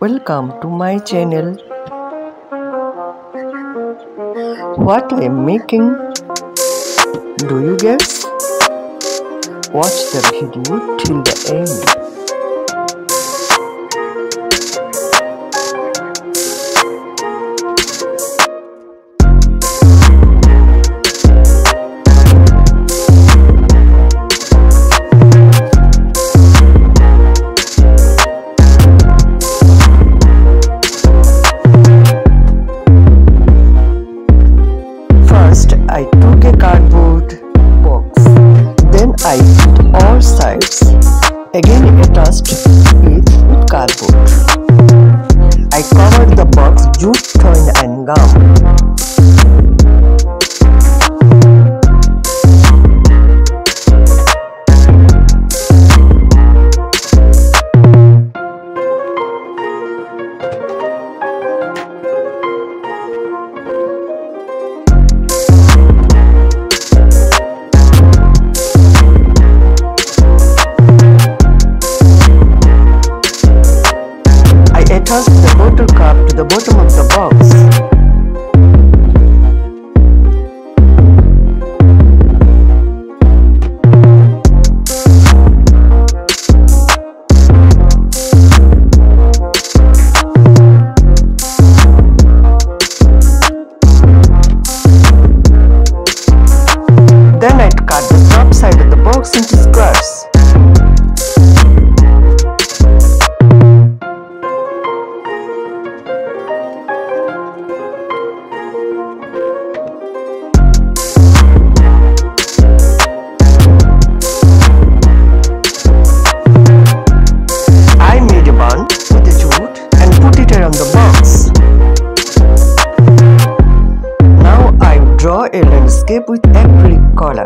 Welcome to my channel. What I am making? Do you guess? Watch the video till the end. First, I took a cardboard box. Then I put all sides. Again attached it with cardboard. I covered the box jute twine and gum. Attached the bottle cap to the bottom of the box. Then I cut the top side of the box into squares. Draw a landscape with acrylic color.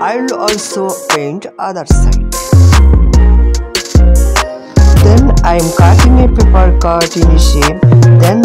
I'll also paint other side. Then I'm cutting a paper cut in a shape, then